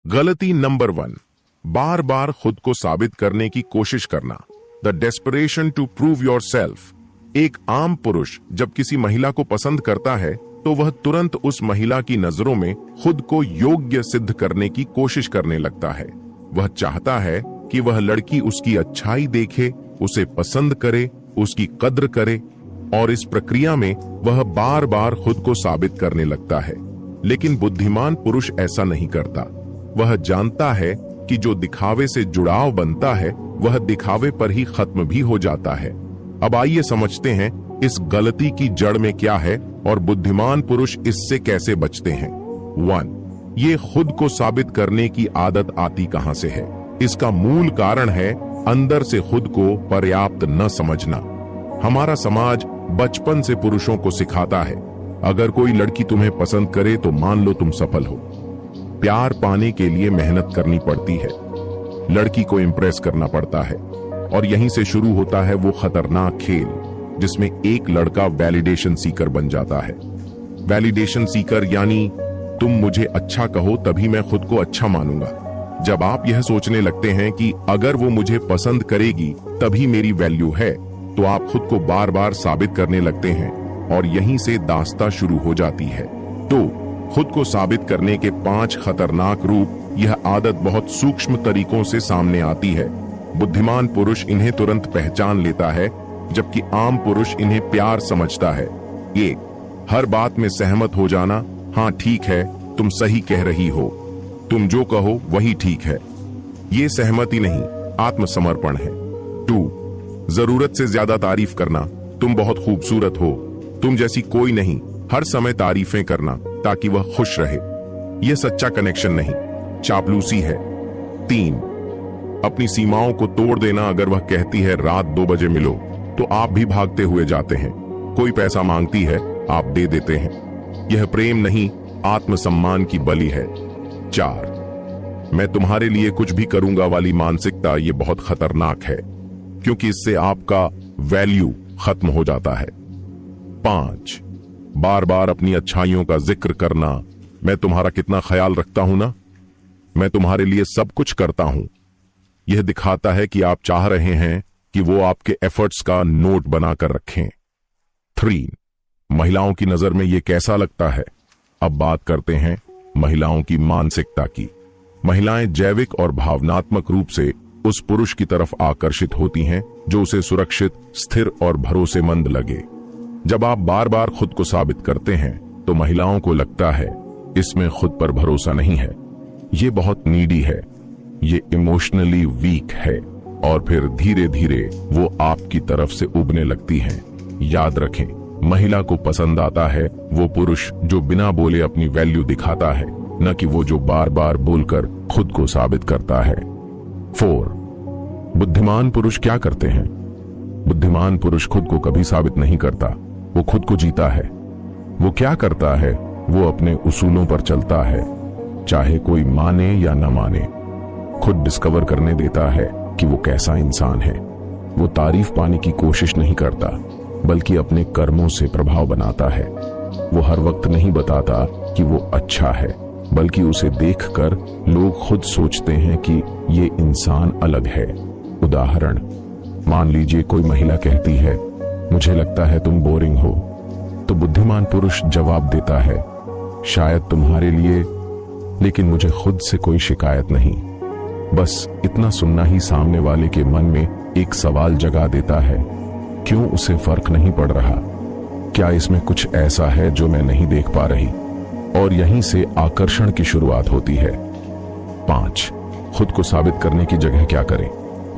गलती नंबर 1, बार बार खुद को साबित करने की कोशिश करना। The desperation to prove yourself. एक आम पुरुष जब किसी महिला को पसंद करता है तो वह तुरंत उस महिला की नजरों में खुद को योग्य सिद्ध करने की कोशिश करने लगता है। वह चाहता है कि वह लड़की उसकी अच्छाई देखे, उसे पसंद करे, उसकी कद्र करे, और इस प्रक्रिया में वह बार बार खुद को साबित करने लगता है। लेकिन बुद्धिमान पुरुष ऐसा नहीं करता। वह जानता है कि जो दिखावे से जुड़ाव बनता है वह दिखावे पर ही खत्म भी हो जाता है। अब आइए समझते हैं इस गलती की जड़ में क्या है और बुद्धिमान पुरुष इससे कैसे बचते हैं। 1, ये खुद को साबित करने की आदत आती कहां से है? इसका मूल कारण है अंदर से खुद को पर्याप्त न समझना। हमारा समाज बचपन से पुरुषों को सिखाता है, अगर कोई लड़की तुम्हें पसंद करे तो मान लो तुम सफल हो। प्यार पाने के लिए मेहनत करनी पड़ती है, लड़की को इम्प्रेस करना पड़ता है, और यहीं से शुरू होता है वो खतरनाक खेल जिसमें एक लड़का वैलिडेशन सीकर बन जाता है। वैलिडेशन सीकर यानी तुम मुझे अच्छा कहो तभी मैं खुद को अच्छा मानूंगा। जब आप यह सोचने लगते हैं कि अगर वो मुझे पसंद करेगी तभी मेरी वैल्यू है, तो आप खुद को बार बार साबित करने लगते हैं और यहीं से दास्तां शुरू हो जाती है। तो खुद को साबित करने के 5 खतरनाक रूप, यह आदत बहुत सूक्ष्म तरीकों से सामने आती है। बुद्धिमान पुरुष इन्हें तुरंत पहचान लेता है, जबकि आम पुरुष इन्हें प्यार समझता है। 1, हर बात में सहमत हो जाना। हाँ ठीक है, तुम सही कह रही हो, तुम जो कहो वही ठीक है। ये सहमति नहीं, आत्मसमर्पण है। 2, जरूरत से ज्यादा तारीफ करना। तुम बहुत खूबसूरत हो, तुम जैसी कोई नहीं, हर समय तारीफें करना ताकि वह खुश रहे। यह सच्चा कनेक्शन नहीं, चापलूसी है। 3, अपनी सीमाओं को तोड़ देना। अगर वह कहती है रात 2 बजे मिलो तो आप भी भागते हुए जाते हैं। कोई पैसा मांगती है, आप दे देते हैं। यह प्रेम नहीं, आत्मसम्मान की बलि है। 4, मैं तुम्हारे लिए कुछ भी करूंगा वाली मानसिकता, यह बहुत खतरनाक है क्योंकि इससे आपका वैल्यू खत्म हो जाता है। 5, बार बार अपनी अच्छाइयों का जिक्र करना। मैं तुम्हारा कितना ख्याल रखता हूं ना, मैं तुम्हारे लिए सब कुछ करता हूं। यह दिखाता है कि आप चाह रहे हैं कि वो आपके एफर्ट्स का नोट बनाकर रखें। 3, महिलाओं की नजर में यह कैसा लगता है? अब बात करते हैं महिलाओं की मानसिकता की। महिलाएं जैविक और भावनात्मक रूप से उस पुरुष की तरफ आकर्षित होती हैं जो उसे सुरक्षित, स्थिर और भरोसेमंद लगे। जब आप बार बार खुद को साबित करते हैं तो महिलाओं को लगता है इसमें खुद पर भरोसा नहीं है, ये बहुत नीडी है, ये इमोशनली वीक है, और फिर धीरे धीरे वो आपकी तरफ से उबने लगती हैं। याद रखें, महिला को पसंद आता है वो पुरुष जो बिना बोले अपनी वैल्यू दिखाता है, न कि वो जो बार बार बोलकर खुद को साबित करता है। 4, बुद्धिमान पुरुष क्या करते हैं? बुद्धिमान पुरुष खुद को कभी साबित नहीं करता, वो खुद को जीता है। वो क्या करता है? वो अपने उसूलों पर चलता है, चाहे कोई माने या न माने। खुद डिस्कवर करने देता है कि वो कैसा इंसान है। वो तारीफ पाने की कोशिश नहीं करता, बल्कि अपने कर्मों से प्रभाव बनाता है। वो हर वक्त नहीं बताता कि वो अच्छा है, बल्कि उसे देखकर लोग खुद सोचते हैं कि ये इंसान अलग है। उदाहरण, मान लीजिए कोई महिला कहती है, मुझे लगता है तुम बोरिंग हो, तो बुद्धिमान पुरुष जवाब देता है, शायद तुम्हारे लिए, लेकिन मुझे खुद से कोई शिकायत नहीं। बस इतना सुनना ही सामने वाले के मन में एक सवाल जगा देता है, क्यों उसे फर्क नहीं पड़ रहा? क्या इसमें कुछ ऐसा है जो मैं नहीं देख पा रही? और यहीं से आकर्षण की शुरुआत होती है। 5, खुद को साबित करने की जगह क्या करें?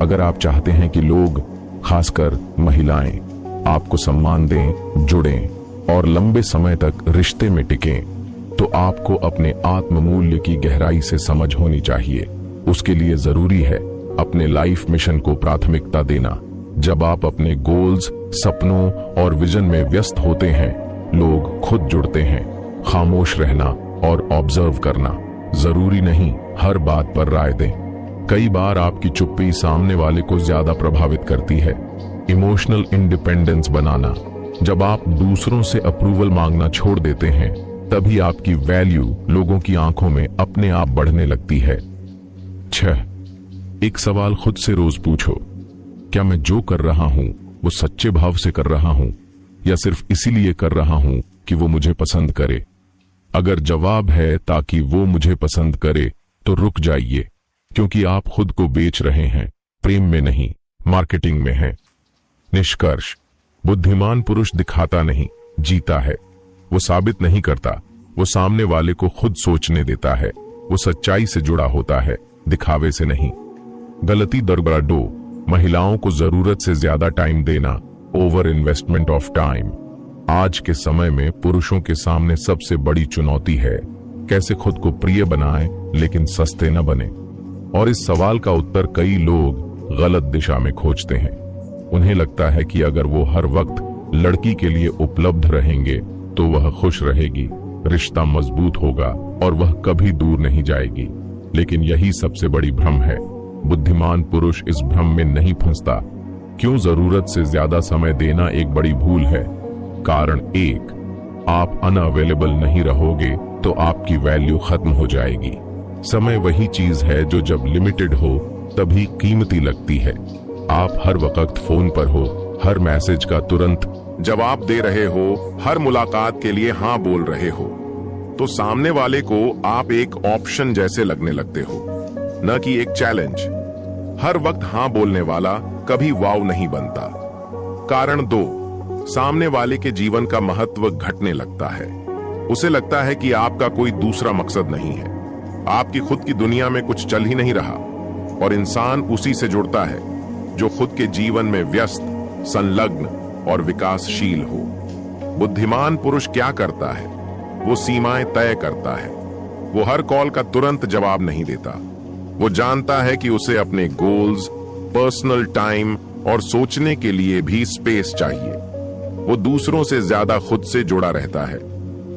अगर आप चाहते हैं कि लोग, खासकर महिलाएं, आपको सम्मान दें, जुड़ें और लंबे समय तक रिश्ते में टिकें, तो आपको अपने आत्ममूल्य की गहराई से समझ होनी चाहिए। उसके लिए जरूरी है अपने लाइफ मिशन को प्राथमिकता देना। जब आप अपने गोल्स, सपनों और विजन में व्यस्त होते हैं, लोग खुद जुड़ते हैं। खामोश रहना और ऑब्जर्व करना, जरूरी नहीं हर बात पर राय दें। कई बार आपकी चुप्पी सामने वाले को ज्यादा प्रभावित करती है। इमोशनल इंडिपेंडेंस बनाना, जब आप दूसरों से अप्रूवल मांगना छोड़ देते हैं, तभी आपकी वैल्यू लोगों की आंखों में अपने आप बढ़ने लगती है। 6. एक सवाल खुद से रोज पूछो, क्या मैं जो कर रहा हूं वो सच्चे भाव से कर रहा हूं या सिर्फ इसीलिए कर रहा हूं कि वो मुझे पसंद करे? अगर जवाब है ताकि वो मुझे पसंद करे तो रुक जाइए, क्योंकि आप खुद को बेच रहे हैं, प्रेम में नहीं, मार्केटिंग में हैं। निष्कर्ष, बुद्धिमान पुरुष दिखाता नहीं, जीता है। वो साबित नहीं करता, वो सामने वाले को खुद सोचने देता है। वो सच्चाई से जुड़ा होता है, दिखावे से नहीं। गलती दरबरा 2, महिलाओं को जरूरत से ज्यादा टाइम देना, ओवर इन्वेस्टमेंट ऑफ टाइम। आज के समय में पुरुषों के सामने सबसे बड़ी चुनौती है कैसे खुद को प्रिय बनाएं लेकिन सस्ते न बने। और इस सवाल का उत्तर कई लोग गलत दिशा में खोजते हैं। उन्हें लगता है कि अगर वो हर वक्त लड़की के लिए उपलब्ध रहेंगे तो वह खुश रहेगी, रिश्ता मजबूत होगा और वह कभी दूर नहीं जाएगी। लेकिन यही सबसे बड़ी भ्रम है। बुद्धिमान पुरुष इस भ्रम में नहीं फंसता। क्यों जरूरत से ज्यादा समय देना एक बड़ी भूल है? कारण 1, आप अनअवेलेबल नहीं रहोगे तो आपकी वैल्यू खत्म हो जाएगी। समय वही चीज है जो जब लिमिटेड हो तभी कीमती लगती है। आप हर वक्त फोन पर हो, हर मैसेज का तुरंत जवाब दे रहे हो, हर मुलाकात के लिए हाँ बोल रहे हो, तो सामने वाले को आप एक ऑप्शन जैसे लगने लगते हो, न कि एक चैलेंज। हर वक्त हाँ बोलने वाला कभी वाव नहीं बनता। कारण 2, सामने वाले के जीवन का महत्व घटने लगता है। उसे लगता है कि आपका कोई दूसरा मकसद नहीं है, आपकी खुद की दुनिया में कुछ चल ही नहीं रहा। और इंसान उसी से जुड़ता है जो खुद के जीवन में व्यस्त, संलग्न और विकासशील हो। बुद्धिमान पुरुष क्या करता है? वो सीमाएं तय करता है। वो हर कॉल का तुरंत जवाब नहीं देता। वो जानता है कि उसे अपने गोल्स, पर्सनल टाइम और सोचने के लिए भी स्पेस चाहिए। वो दूसरों से ज्यादा खुद से जुड़ा रहता है।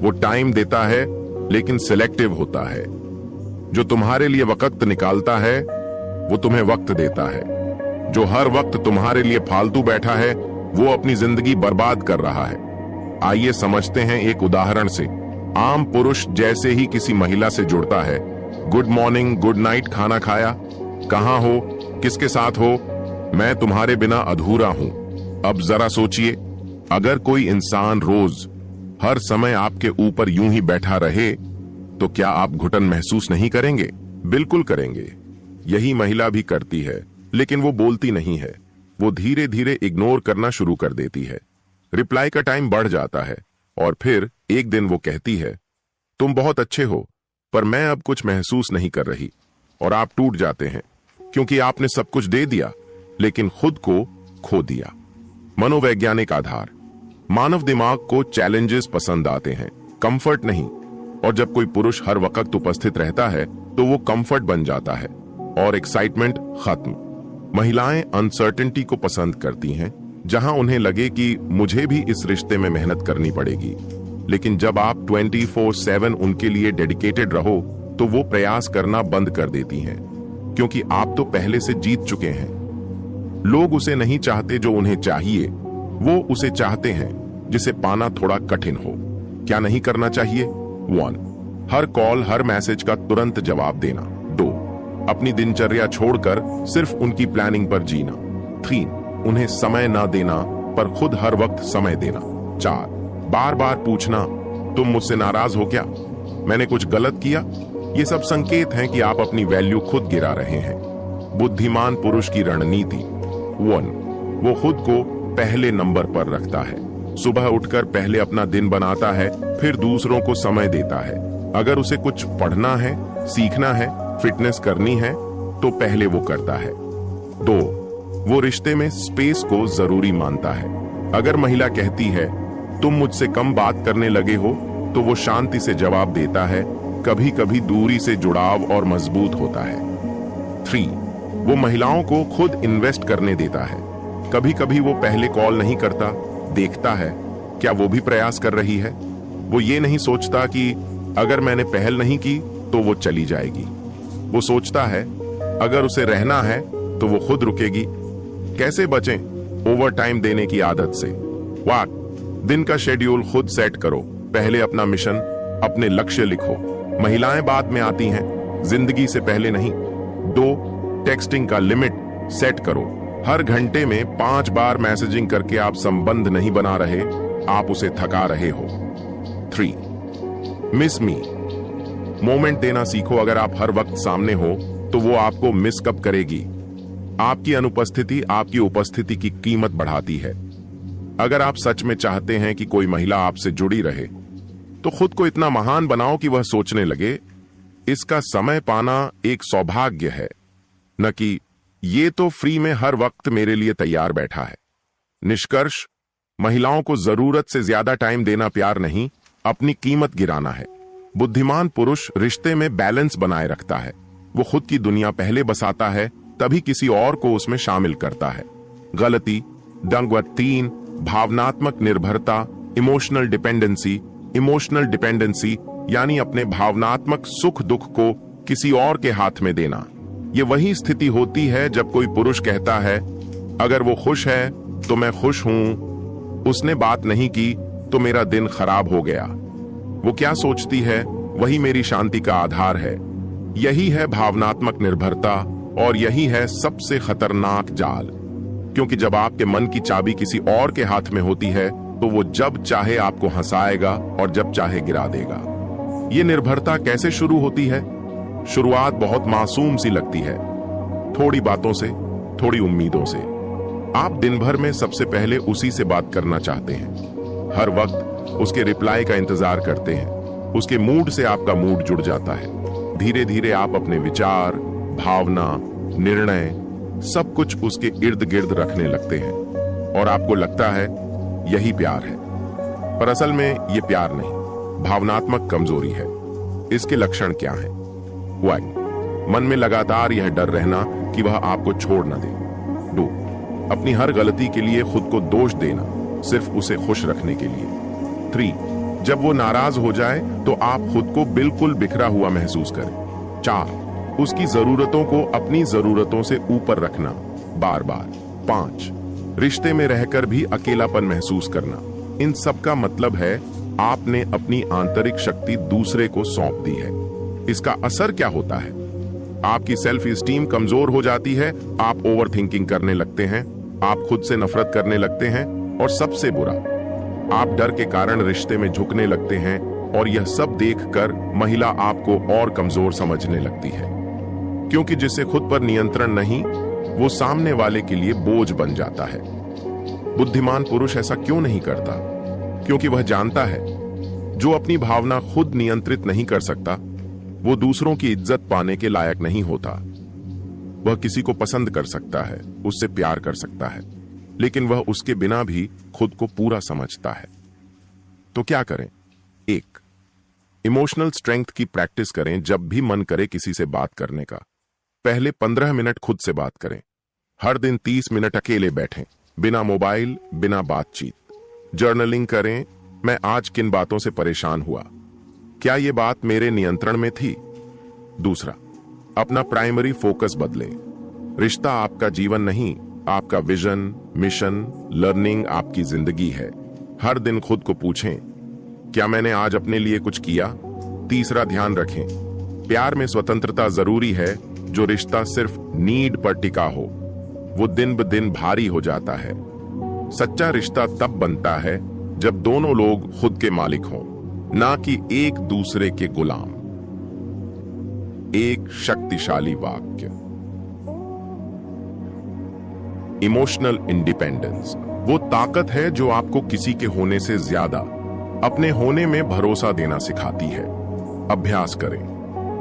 वो टाइम देता है लेकिन सिलेक्टिव होता है। जो तुम्हारे लिए वक्त निकालता है वो तुम्हें वक्त देता है। जो हर वक्त तुम्हारे लिए फालतू बैठा है वो अपनी जिंदगी बर्बाद कर रहा है। आइए समझते हैं एक उदाहरण से। आम पुरुष जैसे ही किसी महिला से जुड़ता है, गुड मॉर्निंग, गुड नाइट, खाना खाया, कहां हो, किसके साथ हो, मैं तुम्हारे बिना अधूरा हूं। अब जरा सोचिए, अगर कोई इंसान रोज हर समय आपके ऊपर यूं ही बैठा रहे तो क्या आप घुटन महसूस नहीं करेंगे? बिल्कुल करेंगे। यही महिला भी करती है, लेकिन वो बोलती नहीं है। वो धीरे धीरे इग्नोर करना शुरू कर देती है। रिप्लाई का टाइम बढ़ जाता है और फिर एक दिन वो कहती है, तुम बहुत अच्छे हो पर मैं अब कुछ महसूस नहीं कर रही। और आप टूट जाते हैं क्योंकि आपने सब कुछ दे दिया लेकिन खुद को खो दिया। मनोवैज्ञानिक आधार, मानव दिमाग को चैलेंजेस पसंद आते हैं, कंफर्ट नहीं। और जब कोई पुरुष हर वक्त उपस्थित रहता है तो वो कंफर्ट बन जाता है और एक्साइटमेंट खत्म। महिलाएं अनसर्टेनिटी को पसंद करती हैं, जहां उन्हें लगे कि मुझे भी इस रिश्ते में मेहनत करनी पड़ेगी। लेकिन जब आप 24/7 उनके लिए डेडिकेटेड रहो तो वो प्रयास करना बंद कर देती हैं, क्योंकि आप तो पहले से जीत चुके हैं। लोग उसे नहीं चाहते जो उन्हें चाहिए, वो उसे चाहते हैं जिसे पाना थोड़ा कठिन हो। क्या नहीं करना चाहिए? 1, हर कॉल, हर मैसेज का तुरंत जवाब देना। 2, अपनी दिनचर्या छोड़कर सिर्फ उनकी प्लानिंग पर जीना। 3, उन्हें समय ना देना पर खुद हर वक्त समय देना। 4, बार बार पूछना, तुम मुझसे नाराज हो क्या? मैंने कुछ गलत किया? ये सब संकेत हैं कि आप अपनी वैल्यू खुद गिरा रहे हैं। बुद्धिमान पुरुष की रणनीति 1, वो खुद को पहले नंबर पर रखता है। सुबह उठकर पहले अपना दिन बनाता है, फिर दूसरों को समय देता है। अगर उसे कुछ पढ़ना है, सीखना है, फिटनेस करनी है तो पहले वो करता है। 2, वो रिश्ते में स्पेस को जरूरी मानता है। अगर महिला कहती है तुम मुझसे कम बात करने लगे हो तो वो शांति से जवाब देता है। कभी कभी दूरी से जुड़ाव और मजबूत होता है। 3, वो महिलाओं को खुद इन्वेस्ट करने देता है। कभी कभी वो पहले कॉल नहीं करता, देखता है क्या वो भी प्रयास कर रही है। वो ये नहीं सोचता कि अगर मैंने पहल नहीं की तो वो चली जाएगी। वो सोचता है अगर उसे रहना है तो वो खुद रुकेगी। कैसे बचें ओवर टाइम देने की आदत से? वाट दिन का शेड्यूल खुद सेट करो। पहले अपना मिशन, अपने लक्ष्य लिखो। महिलाएं बाद में आती हैं, जिंदगी से पहले नहीं। 2, टेक्सटिंग का लिमिट सेट करो। हर घंटे में 5 बार मैसेजिंग करके आप संबंध नहीं बना रहे, आप उसे थका रहे हो। 3, मिस मी। मोमेंट देना सीखो। अगर आप हर वक्त सामने हो तो वो आपको मिस कब करेगी। आपकी अनुपस्थिति आपकी उपस्थिति की कीमत बढ़ाती है। अगर आप सच में चाहते हैं कि कोई महिला आपसे जुड़ी रहे तो खुद को इतना महान बनाओ कि वह सोचने लगे इसका समय पाना एक सौभाग्य है, न कि ये तो फ्री में हर वक्त मेरे लिए तैयार बैठा है। निष्कर्ष, महिलाओं को जरूरत से ज्यादा टाइम देना प्यार नहीं, अपनी कीमत गिराना है। बुद्धिमान पुरुष रिश्ते में बैलेंस बनाए रखता है। वो खुद की दुनिया पहले बसाता है, तभी किसी और को उसमें शामिल करता है। गलती दंग 3, भावनात्मक निर्भरता, इमोशनल डिपेंडेंसी। इमोशनल डिपेंडेंसी यानी अपने भावनात्मक सुख दुख को किसी और के हाथ में देना। ये वही स्थिति होती है जब कोई पुरुष कहता है अगर वो खुश है तो मैं खुश हूं, उसने बात नहीं की तो मेरा दिन खराब हो गया। वो क्या सोचती है वही मेरी शांति का आधार है। यही है भावनात्मक निर्भरता और यही है सबसे खतरनाक जाल, क्योंकि जब आपके मन की चाबी किसी और के हाथ में होती है तो वो जब चाहे आपको हंसाएगा और जब चाहे गिरा देगा। ये निर्भरता कैसे शुरू होती है? शुरुआत बहुत मासूम सी लगती है, थोड़ी बातों से, थोड़ी उम्मीदों से। आप दिन भर में सबसे पहले उसी से बात करना चाहते हैं, हर वक्त उसके रिप्लाई का इंतजार करते हैं। उसके मूड से आपका मूड जुड़ जाता है। धीरे धीरे आप अपने विचार, भावना, निर्णय सब कुछ उसके इर्द गिर्द रखने लगते हैं और आपको लगता है यही प्यार है। पर असल में ये प्यार नहीं, भावनात्मक कमजोरी है। इसके लक्षण क्या हैं? 1, मन में लगातार यह डर रहना कि वह आपको छोड़ न दे। 2, अपनी हर गलती के लिए खुद को दोष देना, सिर्फ उसे खुश रखने के लिए। 3, जब वो नाराज हो जाए तो आप खुद को बिल्कुल बिखरा हुआ महसूस करें। 4, उसकी जरूरतों को अपनी जरूरतों से ऊपर रखना बार बार। 5, रिश्ते में रहकर भी अकेलापन महसूस करना। इन सब का मतलब है आपने अपनी आंतरिक शक्ति दूसरे को सौंप दी है। इसका असर क्या होता है? आपकी सेल्फ स्टीम कमजोर हो जाती है, आप ओवर थिंकिंग करने लगते हैं, आप खुद से नफरत करने लगते हैं और सबसे बुरा, आप डर के कारण रिश्ते में झुकने लगते हैं और यह सब देखकर महिला आपको और कमजोर समझने लगती है, क्योंकि जिसे खुद पर नियंत्रण नहीं वो सामने वाले के लिए बोझ बन जाता है। बुद्धिमान पुरुष ऐसा क्यों नहीं करता? क्योंकि वह जानता है जो अपनी भावना खुद नियंत्रित नहीं कर सकता वो दूसरों की इज्जत पाने के लायक नहीं होता। वह किसी को पसंद कर सकता है, उससे प्यार कर सकता है, लेकिन वह उसके बिना भी खुद को पूरा समझता है। तो क्या करें? 1, इमोशनल स्ट्रेंथ की प्रैक्टिस करें। जब भी मन करे किसी से बात करने का, पहले 15 मिनट खुद से बात करें। हर दिन 30 मिनट अकेले बैठें, बिना मोबाइल, बिना बातचीत। जर्नलिंग करें, मैं आज किन बातों से परेशान हुआ, क्या यह बात मेरे नियंत्रण में थी? 2, अपना प्राइमरी फोकस बदलें। रिश्ता आपका जीवन नहीं, आपका विजन, मिशन, लर्निंग आपकी जिंदगी है। हर दिन खुद को पूछें, क्या मैंने आज अपने लिए कुछ किया? 3, ध्यान रखें, प्यार में स्वतंत्रता जरूरी है। जो रिश्ता सिर्फ नीड पर टिका हो वो दिन ब दिन भारी हो जाता है। सच्चा रिश्ता तब बनता है जब दोनों लोग खुद के मालिक हों, ना कि एक दूसरे के गुलाम। एक शक्तिशाली वाक्य, इमोशनल इंडिपेंडेंस वो ताकत है जो आपको किसी के होने से ज्यादा अपने होने में भरोसा देना सिखाती है। अभ्यास करें,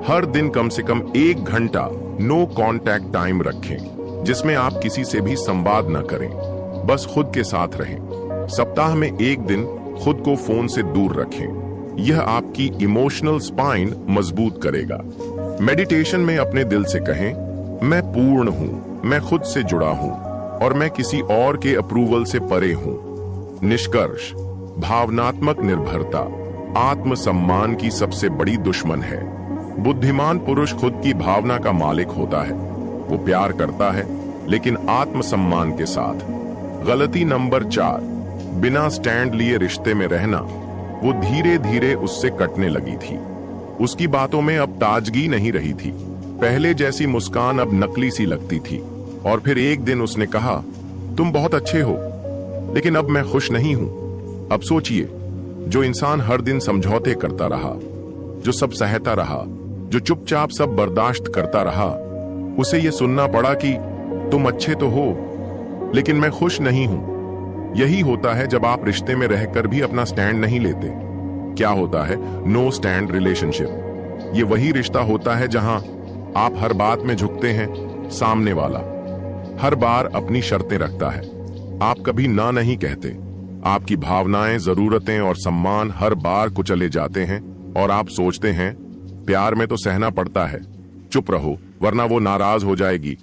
हर दिन कम से कम 1 घंटा नो कांटेक्ट टाइम रखें, जिसमें आप किसी से भी संवाद न करें, बस खुद के साथ रहें। सप्ताह में 1 दिन खुद को फोन से दूर रखें। यह आपकी इमोशनल स्पाइन मजबूत करेगा। मेडिटेशन में अपने दिल से कहें, मैं पूर्ण हूं, मैं खुद से जुड़ा हूं और मैं किसी और के अप्रूवल से परे हूं। निष्कर्ष, भावनात्मक निर्भरता आत्मसम्मान की सबसे बड़ी दुश्मन है। बुद्धिमान पुरुष खुद की भावना का मालिक होता है, वो प्यार करता है लेकिन आत्मसम्मान के साथ। गलती नंबर 4, बिना स्टैंड लिए रिश्ते में रहना। वो धीरे धीरे उससे कटने लगी थी। उसकी बातों में अब ताजगी नहीं रही थी। पहले जैसी मुस्कान अब नकली सी लगती थी। और फिर एक दिन उसने कहा, तुम बहुत अच्छे हो, लेकिन अब मैं खुश नहीं हूं। अब सोचिए, जो इंसान हर दिन समझौते करता रहा, जो सब सहता रहा, जो चुपचाप सब बर्दाश्त करता रहा, उसे यह सुनना पड़ा कि तुम अच्छे तो हो, लेकिन मैं खुश नहीं हूं। यही होता है जब आप रिश्ते में रहकर भी अपना स्टैंड नहीं लेते। क्या होता है? Know stand relationship. ये वही रिश्ता होता है जहां आप हर बात में झुकते हैं, सामने वाला हर बार अपनी शर्तें रखता है, आप कभी ना नहीं कहते, आपकी भावनाएं, जरूरतें और सम्मान हर बार कुचले जाते हैं, और आप सोचते हैं प्यार में तो सहना पड़ता है, चुप रहो वरना वो नाराज हो जाएगी।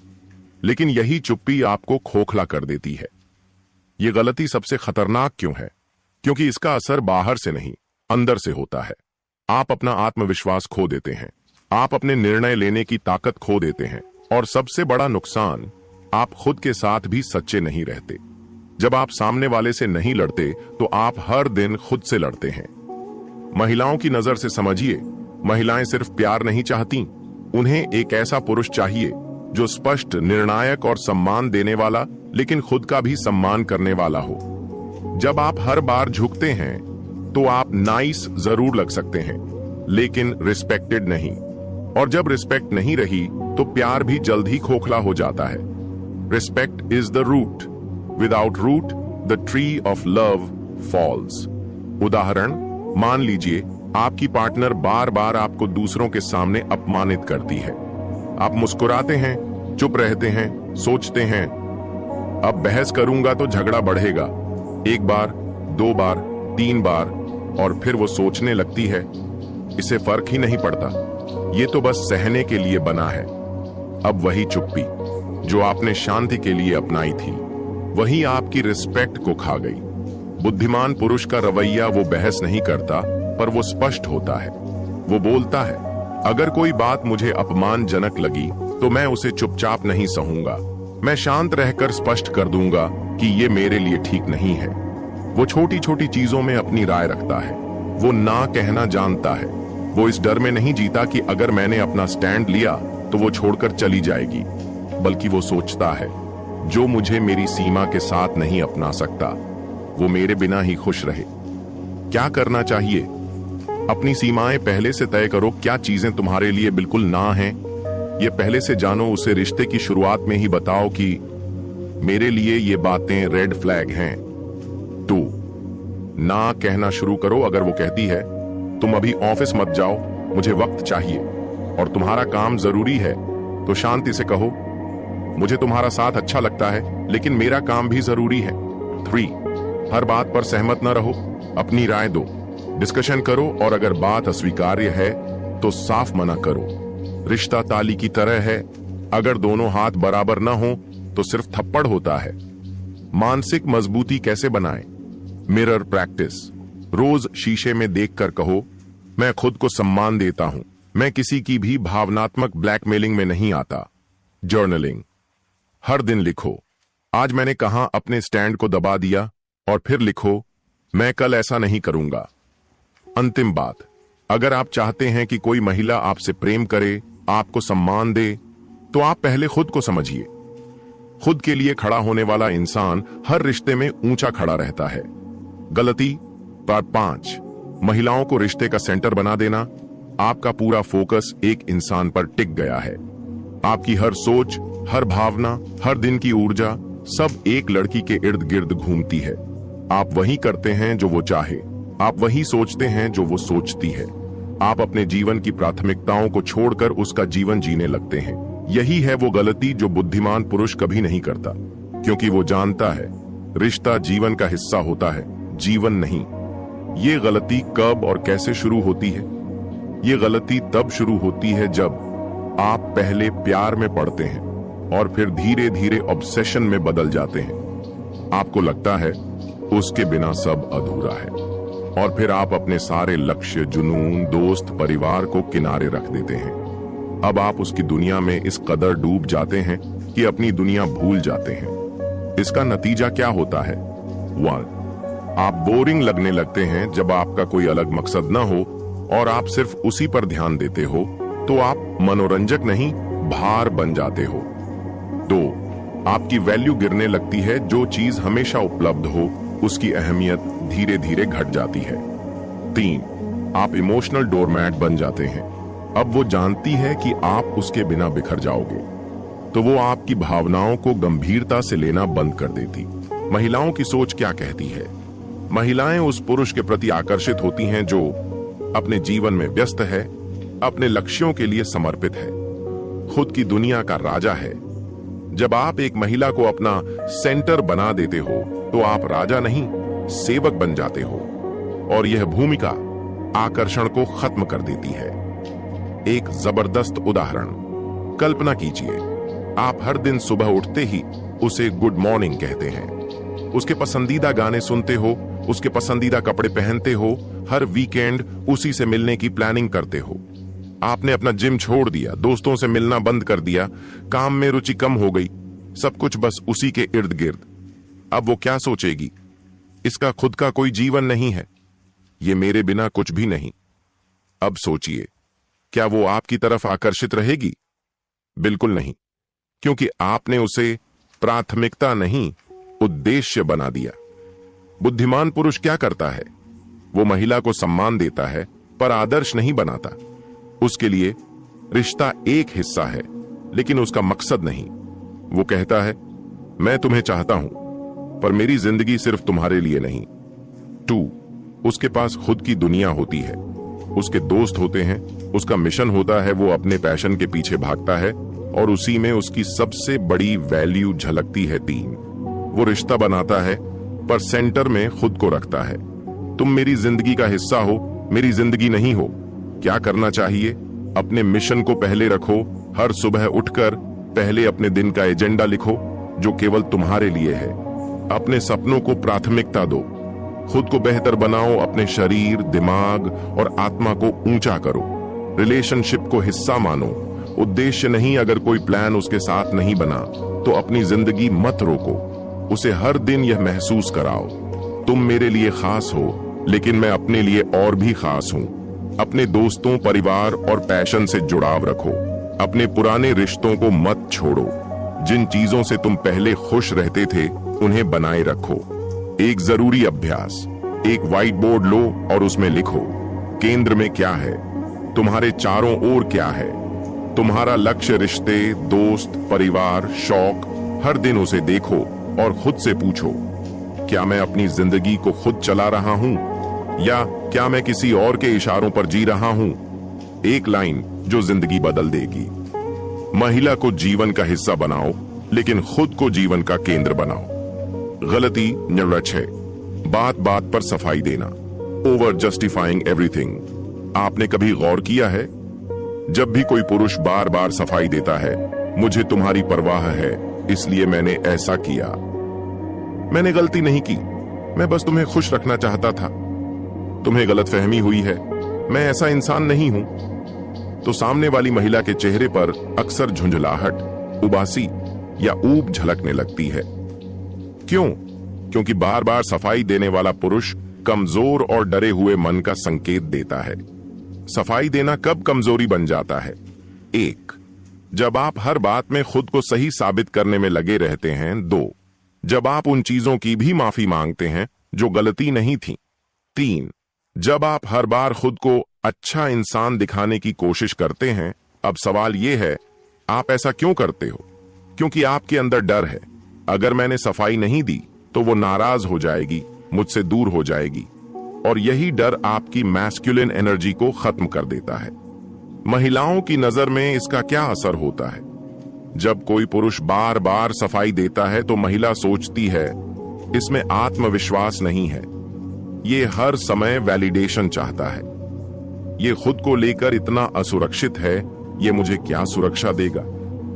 लेकिन यही चुप्पी आपको खोखला कर देती है। ये गलती सबसे खतरनाक क्यों है? क्योंकि इसका असर बाहर से नहीं, अंदर से होता है। आप अपना आत्मविश्वास खो देते हैं, आप अपने निर्णय लेने की ताकत खो देते हैं, और सबसे बड़ा नुकसान, आप खुद के साथ भी सच्चे नहीं रहते। जब आप सामने वाले से नहीं लड़ते तो आप हर दिन खुद से लड़ते हैं। महिलाओं की नजर से समझिए, महिलाएं सिर्फ प्यार नहीं चाहती, उन्हें एक ऐसा पुरुष चाहिए जो स्पष्ट, निर्णायक और सम्मान देने वाला, लेकिन खुद का भी सम्मान करने वाला हो। जब आप हर बार झुकते हैं तो आप नाइस जरूर लग सकते हैं, लेकिन रिस्पेक्टेड नहीं। और जब रिस्पेक्ट नहीं रही तो प्यार भी जल्द ही खोखला हो जाता है। Respect is the root, without root the tree of love falls. उदाहरण, मान लीजिए आपकी पार्टनर बार बार आपको दूसरों के सामने अपमानित करती है। आप मुस्कुराते हैं, चुप रहते हैं, सोचते हैं अब बहस करूंगा तो झगड़ा बढ़ेगा। एक बार, दो बार, 3 बार, और फिर वो सोचने लगती है इसे फर्क ही नहीं पड़ता, ये तो बस सहने के लिए बना है। अब वही चुप्पी जो आपने शांति के लिए अपनाई थी, वही आपकी रिस्पेक्ट को खा गई। बुद्धिमान पुरुष का रवैया वो बहस नहीं करता, पर वो स्पष्ट होता है। वो बोलता है, अगर कोई बात मुझे अपमानजनक लगी तो मैं उसे चुपचाप नहीं सहूंगा, मैं शांत रहकर स्पष्ट कर दूंगा कि ये मेरे लिए ठीक नहीं है। वो छोटी छोटी चीजों में अपनी राय रखता है, वो ना कहना जानता है। वो इस डर में नहीं जीता कि अगर मैंने अपना स्टैंड लिया तो वो छोड़कर चली जाएगी, बल्कि वो सोचता है जो मुझे मेरी सीमा के साथ नहीं अपना सकता, वो मेरे बिना ही खुश रहे। क्या करना चाहिए? अपनी सीमाएं पहले से तय करो। क्या चीजें तुम्हारे लिए बिल्कुल ना हैं, ये पहले से जानो। उसे रिश्ते की शुरुआत में ही बताओ कि मेरे लिए ये बातें रेड फ्लैग हैं। 2, ना कहना शुरू करो। अगर वो कहती है तुम अभी ऑफिस मत जाओ, मुझे वक्त चाहिए और तुम्हारा काम जरूरी है, तो शांति से कहो मुझे तुम्हारा साथ अच्छा लगता है, लेकिन मेरा काम भी जरूरी है। 3, हर बात पर सहमत न रहो, अपनी राय दो, डिस्कशन करो, और अगर बात अस्वीकार्य है तो साफ मना करो। रिश्ता ताली की तरह है, अगर दोनों हाथ बराबर न हो तो सिर्फ थप्पड़ होता है। मानसिक मजबूती कैसे बनाएं? Mirror practice. रोज शीशे में देखकर कहो, मैं खुद को सम्मान देता हूं, मैं किसी की भी भावनात्मक ब्लैकमेलिंग में नहीं आता। जर्नलिंग। हर दिन लिखो, आज मैंने कहां अपने स्टैंड को दबा दिया, और फिर लिखो, मैं कल ऐसा नहीं करूंगा। अंतिम बात, अगर आप चाहते हैं कि कोई महिला आपसे प्रेम करे, आपको सम्मान दे, तो आप पहले खुद को समझिए। खुद के लिए खड़ा होने वाला इंसान हर रिश्ते में ऊंचा खड़ा रहता है। गलती पर 5, महिलाओं को रिश्ते का सेंटर बना देना। आपका पूरा फोकस एक इंसान पर टिक गया है। आपकी हर सोच, हर भावना, हर दिन की ऊर्जा सब एक लड़की के इर्द गिर्द घूमती है। आप वही करते हैं जो वो चाहे, आप वही सोचते हैं जो वो सोचती है। आप अपने जीवन की प्राथमिकताओं को छोड़कर उसका जीवन जीने लगते हैं। यही है वो गलती जो बुद्धिमान पुरुष कभी नहीं करता, क्योंकि वो जानता है रिश्ता जीवन का हिस्सा होता है, जीवन नहीं। ये गलती कब और कैसे शुरू होती है? ये गलती तब शुरू होती है जब आप पहले प्यार में पड़ते हैं और फिर धीरे धीरे ऑब्सेशन में बदल जाते हैं। आपको लगता है उसके बिना सब अधूरा है, और फिर आप अपने सारे लक्ष्य, जुनून, दोस्त, परिवार को किनारे रख देते हैं। अब आप उसकी दुनिया में इस कदर डूब जाते हैं कि अपनी दुनिया भूल जाते हैं। इसका नतीजा क्या होता है? 1, आप बोरिंग लगने लगते हैं जब आपका कोई अलग मकसद ना हो और आप सिर्फ उसी पर ध्यान देते हो, तो आप मनोरंजक नहीं, भार बन जाते हो। 2, आपकी वैल्यू गिरने लगती है। जो चीज हमेशा उपलब्ध हो उसकी अहमियत धीरे धीरे घट जाती है। 3, आप इमोशनल डोरमैट बन जाते हैं। अब वो जानती है कि आप उसके बिना बिखर जाओगे, तो वो आपकी भावनाओं को गंभीरता से लेना बंद कर देती। महिलाओं की सोच क्या कहती है? महिलाएं उस पुरुष के प्रति आकर्षित होती हैं जो अपने जीवन में व्यस्त है, अपने लक्ष्यों के लिए समर्पित है, खुद की दुनिया का राजा है। जब आप एक महिला को अपना सेंटर बना देते हो तो आप राजा नहीं, सेवक बन जाते हो, और यह भूमिका आकर्षण को खत्म कर देती है। एक जबरदस्त उदाहरण कल्पना कीजिए। आप हर दिन सुबह उठते ही उसे गुड मॉर्निंग कहते हैं, उसके पसंदीदा गाने सुनते हो, उसके पसंदीदा कपड़े पहनते हो, हर वीकेंड उसी से मिलने की प्लानिंग करते हो। आपने अपना जिम छोड़ दिया, दोस्तों से मिलना बंद कर दिया, काम में रुचि कम हो गई, सब कुछ बस उसी के इर्द गिर्द। अब वो क्या सोचेगी? इसका खुद का कोई जीवन नहीं है, ये मेरे बिना कुछ भी नहीं। अब सोचिए, क्या वो आपकी तरफ आकर्षित रहेगी? बिल्कुल नहीं, क्योंकि आपने उसे प्राथमिकता नहीं, उद्देश्य बना दिया। बुद्धिमान पुरुष क्या करता है? वो महिला को सम्मान देता है पर आदर्श नहीं बनाता। उसके लिए रिश्ता एक हिस्सा है, लेकिन उसका मकसद नहीं। वो कहता है, मैं तुम्हें चाहता हूं, पर मेरी जिंदगी सिर्फ तुम्हारे लिए नहीं। 2, उसके पास खुद की दुनिया होती है, उसके दोस्त होते हैं, उसका मिशन होता है, वो अपने पैशन के पीछे भागता है और उसी में उसकी सबसे बड़ी वैल्यू झलकती है। 3, वो रिश्ता बनाता है पर सेंटर में खुद को रखता है। तुम मेरी जिंदगी का हिस्सा हो, मेरी जिंदगी नहीं हो। क्या करना चाहिए? अपने मिशन को पहले रखो। हर सुबह उठकर पहले अपने दिन का एजेंडा लिखो जो केवल तुम्हारे लिए है। अपने सपनों को प्राथमिकता दो, खुद को बेहतर बनाओ, अपने शरीर, दिमाग और आत्मा को ऊंचा करो। रिलेशनशिप को हिस्सा मानो, उद्देश्य नहीं। अगर कोई प्लान उसके साथ नहीं बना तो अपनी जिंदगी मत रोको, उसे हर दिन यह महसूस कराओ, तुम मेरे लिए खास हो, लेकिन मैं अपने लिए और भी खास हूं। अपने दोस्तों, परिवार और पैशन से जुड़ाव रखो। अपने पुराने रिश्तों को मत छोड़ो। जिन चीजों से तुम पहले खुश रहते थे उन्हें बनाए रखो। एक जरूरी अभ्यास, एक व्हाइट बोर्ड लो और उसमें लिखो, केंद्र में क्या है, तुम्हारे चारों ओर क्या है। तुम्हारा लक्ष्य, रिश्ते, दोस्त, परिवार, शौक। हर दिन उसे देखो और खुद से पूछो, क्या मैं अपनी जिंदगी को खुद चला रहा हूं या क्या मैं किसी और के इशारों पर जी रहा हूं? एक लाइन जो जिंदगी बदल देगी। महिला को जीवन का हिस्सा बनाओ, लेकिन खुद को जीवन का केंद्र बनाओ। गलती नंबर 6, बात बात पर सफाई देना, ओवर जस्टिफाइंग एवरीथिंग। आपने कभी गौर किया है, जब भी कोई पुरुष बार बार सफाई देता है, मुझे तुम्हारी परवाह है इसलिए मैंने ऐसा किया, मैंने गलती नहीं की, मैं बस तुम्हें खुश रखना चाहता था, तुम्हें गलतफहमी हुई है, मैं ऐसा इंसान नहीं हूं, तो सामने वाली महिला के चेहरे पर अक्सर झुंझलाहट, उबासी या ऊब झलकने लगती है। क्यों? क्योंकि बार बार सफाई देने वाला पुरुष कमजोर और डरे हुए मन का संकेत देता है। सफाई देना कब कमजोरी बन जाता है? 1, जब आप हर बात में खुद को सही साबित करने में लगे रहते हैं। 2, जब आप उन चीजों की भी माफी मांगते हैं जो गलती नहीं थी। 3, जब आप हर बार खुद को अच्छा इंसान दिखाने की कोशिश करते हैं। अब सवाल यह है, आप ऐसा क्यों करते हो? क्योंकि आपके अंदर डर है, अगर मैंने सफाई नहीं दी तो वो नाराज हो जाएगी, मुझसे दूर हो जाएगी, और यही डर आपकी मैस्कुलिन एनर्जी को खत्म कर देता है। महिलाओं की नजर में इसका क्या असर होता है? जब कोई पुरुष बार बार सफाई देता है तो महिला सोचती है, इसमें आत्मविश्वास नहीं है, ये हर समय वैलिडेशन चाहता है, ये खुद को लेकर इतना असुरक्षित है, ये मुझे क्या सुरक्षा देगा।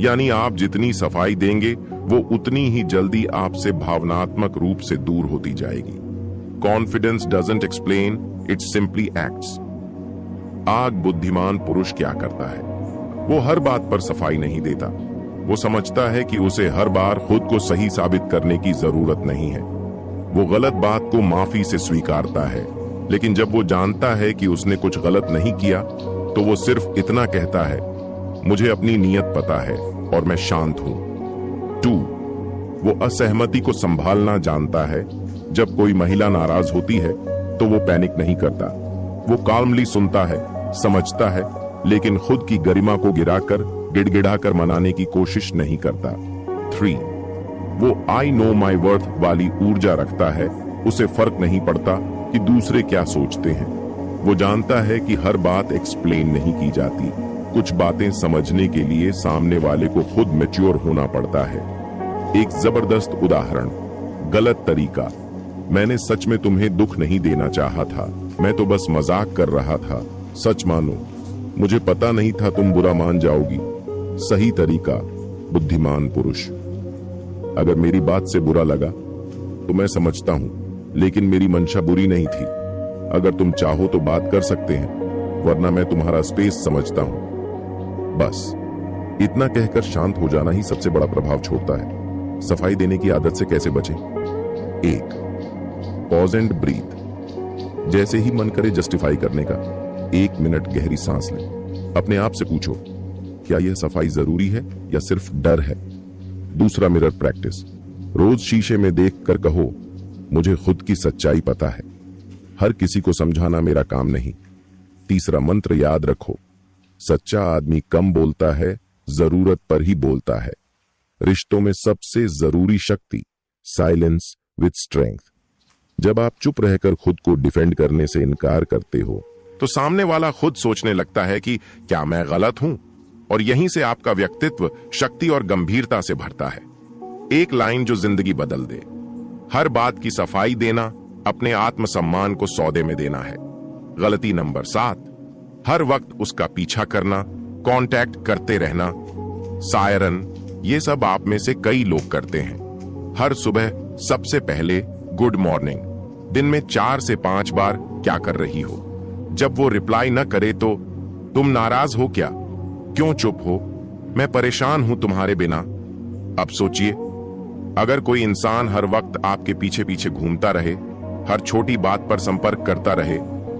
यानी आप जितनी सफाई देंगे वो उतनी ही जल्दी आपसे भावनात्मक रूप से दूर होती जाएगी। Confidence doesn't explain, it simply acts. आग बुद्धिमान पुरुष क्या करता है? वो हर बात पर सफाई नहीं देता। वो समझता है कि उसे हर बार खुद को सही साबित करने की जरूरत नहीं है। वो गलत बात को माफी से स्वीकारता है, लेकिन जब वो जानता है कि उसने कुछ गलत नहीं किया तो वो सिर्फ इतना कहता है, मुझे अपनी नीयत पता है और मैं शांत हूं। 2, वो असहमति को संभालना जानता है। जब कोई महिला नाराज होती है तो वो पैनिक नहीं करता, वो काल्मली सुनता है, समझता है, लेकिन खुद की गरिमा को गिराकर गिड़गिड़ाकर मनाने की कोशिश नहीं करता। 3, वो आई नो माई वर्थ वाली ऊर्जा रखता है। उसे फर्क नहीं पड़ता कि दूसरे क्या सोचते हैं। वो जानता है कि हर बात एक्सप्लेन नहीं की जाती, कुछ बातें समझने के लिए सामने वाले को खुद मैच्योर होना पड़ता है। एक जबरदस्त उदाहरण, गलत तरीका। मैंने सच में तुम्हें दुख नहीं देना चाहा था, मैं तो बस मजाक कर रहा था, सच मानो, मुझे पता नहीं था तुम बुरा मान जाओगी। सही तरीका, बुद्धिमान पुरुष। अगर मेरी बात से बुरा लगा तो मैं समझता हूं, लेकिन मेरी मंशा बुरी नहीं थी। अगर तुम चाहो तो बात कर सकते हैं, वरना मैं तुम्हारा स्पेस समझता हूं। बस इतना कहकर शांत हो जाना ही सबसे बड़ा प्रभाव छोड़ता है। सफाई देने की आदत से कैसे बचें? 1, पॉज एंड ब्रीथ। जैसे ही मन करे जस्टिफाई करने का, 1 मिनट गहरी सांस लें। अपने आप से पूछो, क्या यह सफाई जरूरी है या सिर्फ डर है? दूसरा, मिरर प्रैक्टिस। रोज शीशे में देखकर कहो, मुझे खुद की सच्चाई पता है, हर किसी को समझाना मेरा काम नहीं। तीसरा मंत्र याद रखो, सच्चा आदमी कम बोलता है, जरूरत पर ही बोलता है। रिश्तों में सबसे जरूरी शक्ति, साइलेंस विद स्ट्रेंथ। जब आप चुप रहकर खुद को डिफेंड करने से इनकार करते हो तो सामने वाला खुद सोचने लगता है कि क्या मैं गलत हूं, और यहीं से आपका व्यक्तित्व शक्ति और गंभीरता से भरता है। एक लाइन जो जिंदगी बदल दे। हर बात की सफाई देना अपने आत्मसम्मान को सौदे में देना है। गलती नंबर 7, हर वक्त उसका पीछा करना, कांटेक्ट करते रहना। सायरन, ये सब आप में से कई लोग करते हैं। हर सुबह सबसे पहले गुड मॉर्निंग, दिन में 4 से 5 बार क्या कर रही हो। जब वो रिप्लाई न करे तो तुम नाराज हो क्या, क्यों चुप हो, मैं परेशान हूं तुम्हारे बिना। अब सोचिए, अगर कोई इंसान हर वक्त आपके पीछे पीछे घूमता रहे, हर छोटी बात पर संपर्क करता रहे,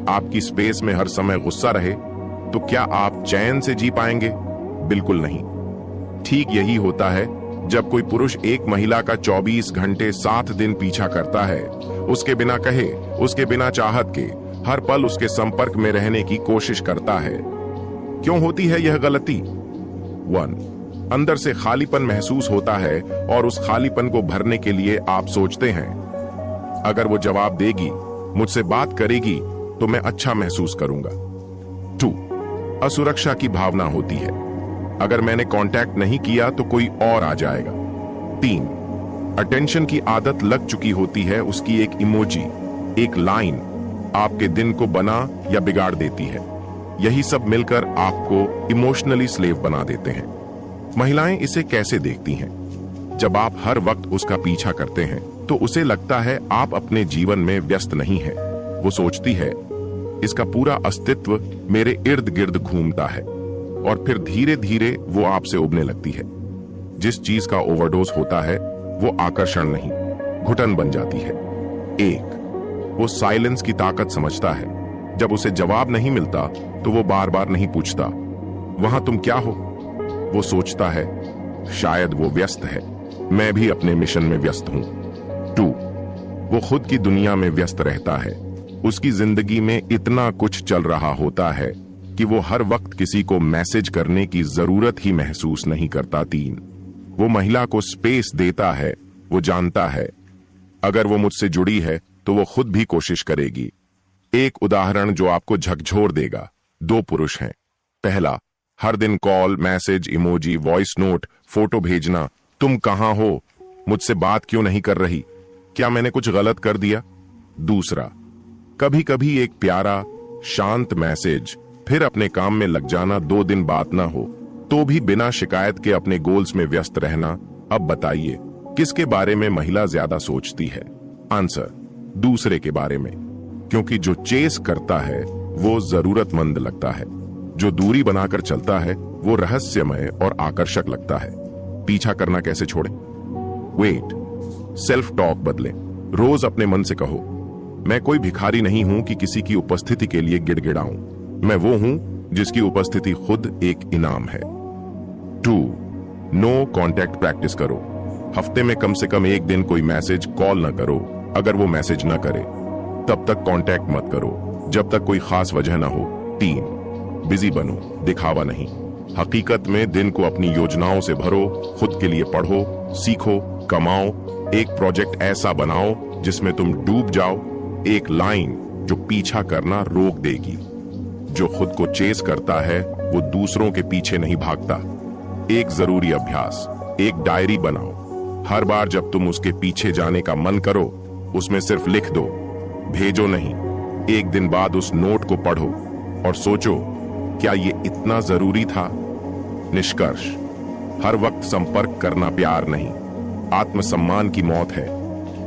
आपकी स्पेस में हर समय गुस्सा रहे, तो क्या आप चैन से जी पाएंगे? बिल्कुल नहीं। ठीक यही होता है जब कोई पुरुष एक महिला का 24 घंटे 7 दिन पीछा करता है, उसके बिना कहे, उसके बिना चाहत के, हर पल उसके संपर्क में रहने की कोशिश करता है। क्यों होती है यह गलती? 1, अंदर से खालीपन महसूस होता है और उस खालीपन को भरने के लिए आप सोचते हैं, अगर वो जवाब देगी, मुझसे बात करेगी, तो मैं अच्छा महसूस करूंगा। 2, असुरक्षा की भावना होती है, अगर मैंने कांटेक्ट नहीं किया तो कोई और आ जाएगा। 3, अटेंशन की आदत लग चुकी होती है, उसकी एक इमोजी, एक लाइन आपके दिन को बना या बिगाड़ देती है। यही सब मिलकर आपको इमोशनली स्लेव बना देते हैं। महिलाएं इसे कैसे देखती हैं? जब आप हर वक्त उसका पीछा करते हैं तो उसे लगता है आप अपने जीवन में व्यस्त नहीं हैं। वो सोचती है, इसका पूरा अस्तित्व मेरे इर्द गिर्द घूमता है, और फिर धीरे धीरे वो आपसे उबने लगती है। जिस चीज का ओवरडोज होता है वो आकर्षण नहीं, घुटन बन जाती है। 1, वो साइलेंस की ताकत समझता है। जब उसे जवाब नहीं मिलता तो वो बार बार नहीं पूछता, वहां तुम क्या हो? वो सोचता है, शायद वो व्यस्त है, मैं भी अपने मिशन में व्यस्त हूं। 2, वो खुद की दुनिया में व्यस्त रहता है। उसकी जिंदगी में इतना कुछ चल रहा होता है कि वो हर वक्त किसी को मैसेज करने की जरूरत ही महसूस नहीं करता। 3, वो महिला को स्पेस देता है। वो जानता है, अगर वो मुझसे जुड़ी है तो वो खुद भी कोशिश करेगी। एक उदाहरण जो आपको झकझोर देगा। 2 पुरुष हैं। पहला, हर दिन call, message, emoji, voice note, photo भेजना, तुम कहां हो, मुझसे बात क्यों नहीं कर रही, क्या मैंने कुछ गलत कर दिया? दूसरा, कभी कभी एक प्यारा शांत मैसेज, फिर अपने काम में लग जाना, 2 दिन बात ना हो तो भी बिना शिकायत के अपने गोल्स में व्यस्त रहना। अब बताइए, किसके बारे में महिला ज्यादा सोचती है? आंसर, दूसरे के बारे में, क्योंकि जो चेस करता है वो जरूरतमंद लगता है, जो दूरी बनाकर चलता है वो रहस्यमय और आकर्षक लगता है। पीछा करना कैसे छोड़ें? वेट, सेल्फ टॉक बदलें। रोज अपने मन से कहो, मैं कोई भिखारी नहीं हूं कि किसी की उपस्थिति के लिए गिड़गिड़ाऊं। मैं वो हूं जिसकी उपस्थिति खुद एक इनाम है। 2. नो कॉन्टैक्ट प्रैक्टिस करो। हफ्ते में कम से कम एक दिन कोई मैसेज कॉल न करो। अगर वो मैसेज न करे तब तक कॉन्टैक्ट मत करो जब तक कोई खास वजह ना हो। 3. बिजी बनो, दिखावा नहीं। हकीकत में दिन को अपनी योजनाओं से भरो, खुद के लिए पढ़ो, सीखो, कमाओ। एक प्रोजेक्ट ऐसा बनाओ जिसमें तुम डूब जाओ, एक लाइन जो पीछा करना रोक देगी। जो खुद को चेस करता है वो दूसरों के पीछे नहीं भागता। एक जरूरी अभ्यास, एक डायरी बनाओ। हर बार जब तुम उसके पीछे जाने का मन करो, उसमें सिर्फ लिख दो, भेजो नहीं। एक दिन बाद उस नोट को पढ़ो और सोचो, क्या ये इतना जरूरी था? निष्कर्ष, हर वक्त संपर्क करना प्यार नहीं, आत्मसम्मान की मौत है।